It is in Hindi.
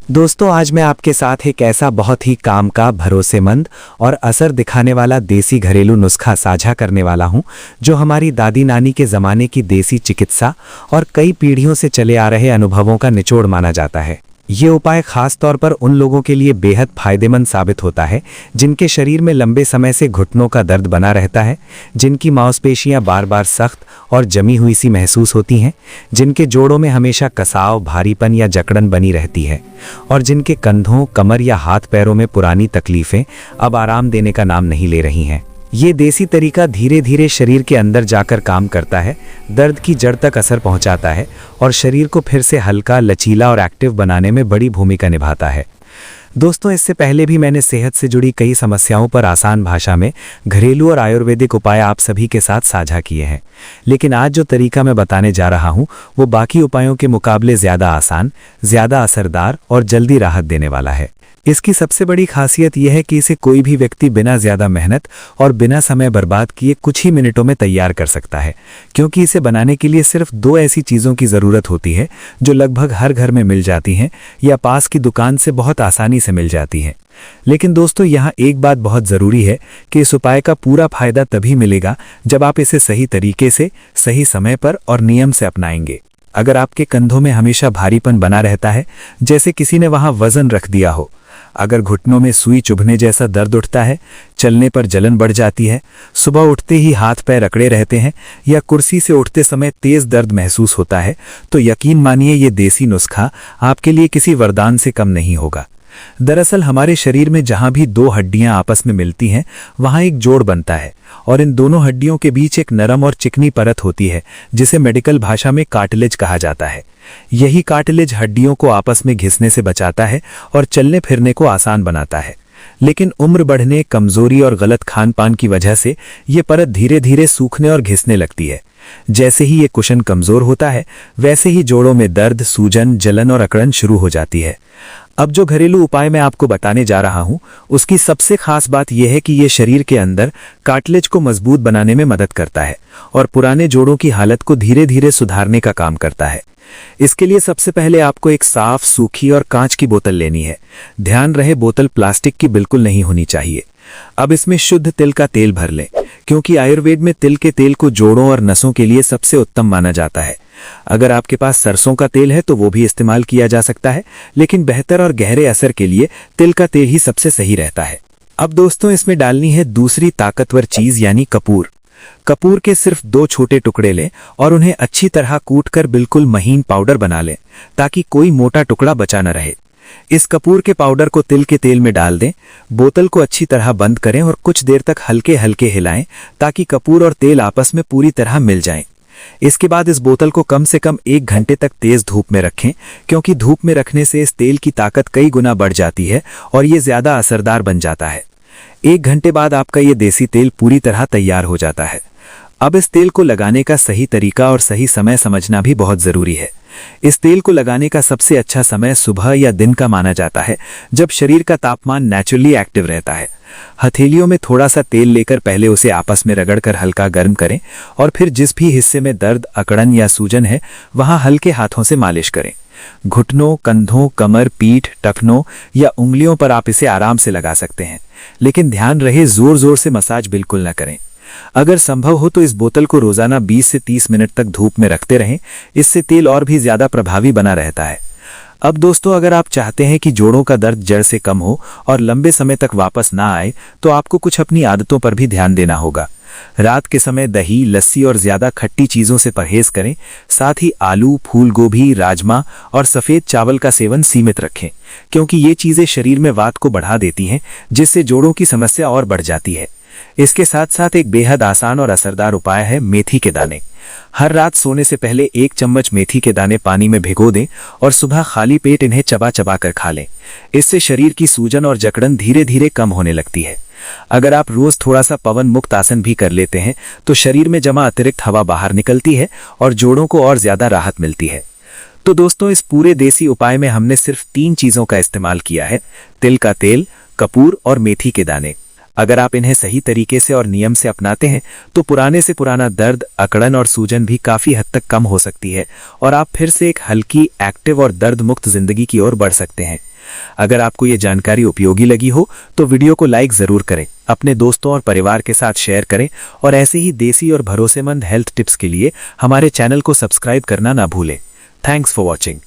दोस्तों, आज मैं आपके साथ एक ऐसा बहुत ही काम का, भरोसेमंद और असर दिखाने वाला देसी घरेलू नुस्खा साझा करने वाला हूं, जो हमारी दादी नानी के ज़माने की देसी चिकित्सा और कई पीढ़ियों से चले आ रहे अनुभवों का निचोड़ माना जाता है। ये उपाय खास तौर पर उन लोगों के लिए बेहद फायदेमंद साबित होता है जिनके शरीर में लंबे समय से घुटनों का दर्द बना रहता है, जिनकी मांसपेशियां बार बार सख्त और जमी हुई सी महसूस होती हैं, जिनके जोड़ों में हमेशा कसाव, भारीपन या जकड़न बनी रहती है और जिनके कंधों, कमर या हाथ पैरों में पुरानी तकलीफें अब आराम देने का नाम नहीं ले रही हैं। ये देसी तरीका धीरे धीरे शरीर के अंदर जाकर काम करता है, दर्द की जड़ तक असर पहुंचाता है और शरीर को फिर से हल्का, लचीला और एक्टिव बनाने में बड़ी भूमिका निभाता है। दोस्तों, इससे पहले भी मैंने सेहत से जुड़ी कई समस्याओं पर आसान भाषा में घरेलू और आयुर्वेदिक उपाय आप सभी के साथ साझा किए हैं, लेकिन आज जो तरीका मैं बताने जा रहा हूं वो बाकी उपायों के मुकाबले ज़्यादा आसान, ज़्यादा असरदार और जल्दी राहत देने वाला है। इसकी सबसे बड़ी खासियत यह है कि इसे कोई भी व्यक्ति बिना ज़्यादा मेहनत और बिना समय बर्बाद किए कुछ ही मिनटों में तैयार कर सकता है, क्योंकि इसे बनाने के लिए सिर्फ 2 ऐसी चीज़ों की ज़रूरत होती है जो लगभग हर घर में मिल जाती हैं या पास की दुकान से बहुत आसानी से मिल जाती हैं। लेकिन दोस्तों, यहाँ एक बात बहुत ज़रूरी है कि इस उपाय का पूरा फायदा तभी मिलेगा जब आप इसे सही तरीके से, सही समय पर और नियम से अपनाएंगे। अगर आपके कंधों में हमेशा भारीपन बना रहता है, जैसे किसी ने वहाँ वजन रख दिया हो, अगर घुटनों में सुई चुभने जैसा दर्द उठता है, चलने पर जलन बढ़ जाती है, सुबह उठते ही हाथ पैर अकड़े रहते हैं या कुर्सी से उठते समय तेज दर्द महसूस होता है, तो यकीन मानिए ये देसी नुस्खा आपके लिए किसी वरदान से कम नहीं होगा। दरअसल हमारे शरीर में जहां भी 2 हड्डियां आपस में मिलती हैं, वहां एक जोड़ बनता है और इन दोनों हड्डियों के बीच एक नरम और चिकनी परत होती है, जिसे मेडिकल भाषा में कार्टिलेज कहा जाता है। यही कार्टिलेज हड्डियों को आपस में घिसने से बचाता है और चलने फिरने को आसान बनाता है। लेकिन उम्र बढ़ने, कमजोरी और गलत खान पान की वजह से ये परत धीरे धीरे सूखने और घिसने लगती है। जैसे ही ये कुशन कमजोर होता है, वैसे ही जोड़ों में दर्द, सूजन, जलन और अकड़न शुरू हो जाती है। अब जो घरेलू उपाय मैं आपको बताने जा रहा हूं, उसकी सबसे खास बात यह है कि ये शरीर के अंदर कार्टिलेज को मजबूत बनाने में मदद करता है और पुराने जोड़ों की हालत को धीरे धीरे सुधारने का काम करता है। इसके लिए सबसे पहले आपको एक साफ, सूखी और कांच की बोतल लेनी है। ध्यान रहे, बोतल प्लास्टिक की बिल्कुल नहीं होनी चाहिए। अब इसमें शुद्ध तिल का तेल भर लें, क्योंकि आयुर्वेद में तिल के तेल को जोड़ों और नसों के लिए सबसे उत्तम माना जाता है। अगर आपके पास सरसों का तेल है तो वो भी इस्तेमाल किया जा सकता है, लेकिन बेहतर और गहरे असर के लिए तिल का तेल ही सबसे सही रहता है। अब दोस्तों, इसमें डालनी है दूसरी ताकतवर चीज, यानी कपूर। कपूर के सिर्फ 2 छोटे टुकड़े लें और उन्हें अच्छी तरह कूटकर बिल्कुल महीन पाउडर बना लें, ताकि कोई मोटा टुकड़ा बचा न रहे। इस कपूर के पाउडर को तिल के तेल में डाल दें, बोतल को अच्छी तरह बंद करें और कुछ देर तक हल्के हल्के हिलाएं, ताकि कपूर और तेल आपस में पूरी तरह मिल जाएं। इसके बाद इस बोतल को कम से कम 1 घंटे तक तेज धूप में रखें, क्योंकि धूप में रखने से इस तेल की ताकत कई गुना बढ़ जाती है और ये ज्यादा असरदार बन जाता है। 1 घंटे बाद आपका ये देसी तेल पूरी तरह तैयार हो जाता है। अब इस तेल को लगाने का सही तरीका और सही समय समझना भी बहुत जरूरी है। इस तेल को लगाने का सबसे अच्छा समय सुबह या दिन का माना जाता है, जब शरीर का तापमान नेचुरली एक्टिव रहता है। हथेलियों में थोड़ा सा तेल लेकर पहले उसे आपस में रगड़कर हल्का गर्म करें और फिर जिस भी हिस्से में दर्द, अकड़न या सूजन है, वहां हल्के हाथों से मालिश करें। घुटनों, कंधों, कमर, पीठ, टखनों या उंगलियों पर आप इसे आराम से लगा सकते हैं, लेकिन ध्यान रहे, जोर जोर से मसाज बिल्कुल न करें। अगर संभव हो तो इस बोतल को रोजाना 20 से 30 मिनट तक धूप में रखते रहें, इससे तेल और भी ज्यादा प्रभावी बना रहता है। अब दोस्तों, अगर आप चाहते हैं कि जोड़ों का दर्द जड़ से कम हो और लंबे समय तक वापस ना आए, तो आपको कुछ अपनी आदतों पर भी ध्यान देना होगा। रात के समय दही, लस्सी और ज्यादा खट्टी चीजों से परहेज करें। साथ ही आलू, फूल गोभी, राजमा और सफेद चावल का सेवन सीमित रखें, क्योंकि ये चीजें शरीर में वात को बढ़ा देती हैं, जिससे जोड़ों की समस्या और बढ़ जाती है। इसके साथ साथ एक बेहद आसान और असरदार उपाय है मेथी के दाने। हर रात सोने से पहले 1 चम्मच मेथी के दाने पानी में भिगो दें और सुबह खाली पेट इन्हें चबा चबा कर खा लें। इससे शरीर की सूजन और जकड़न धीरे धीरे कम होने लगती है। अगर आप रोज थोड़ा सा पवन मुक्त आसन भी कर लेते हैं, तो शरीर में जमा अतिरिक्त हवा बाहर निकलती है और जोड़ों को और ज्यादा राहत मिलती है। तो दोस्तों, इस पूरे देसी उपाय में हमने सिर्फ 3 चीजों का इस्तेमाल किया है: तिल का तेल, कपूर और मेथी के दाने। अगर आप इन्हें सही तरीके से और नियम से अपनाते हैं, तो पुराने से पुराना दर्द, अकड़न और सूजन भी काफी हद तक कम हो सकती है और आप फिर से एक हल्की, एक्टिव और दर्द मुक्त जिंदगी की ओर बढ़ सकते हैं। अगर आपको ये जानकारी उपयोगी लगी हो तो वीडियो को लाइक ज़रूर करें, अपने दोस्तों और परिवार के साथ शेयर करें और ऐसे ही देसी और भरोसेमंद हेल्थ टिप्स के लिए हमारे चैनल को सब्सक्राइब करना ना भूलें। Thanks for watching.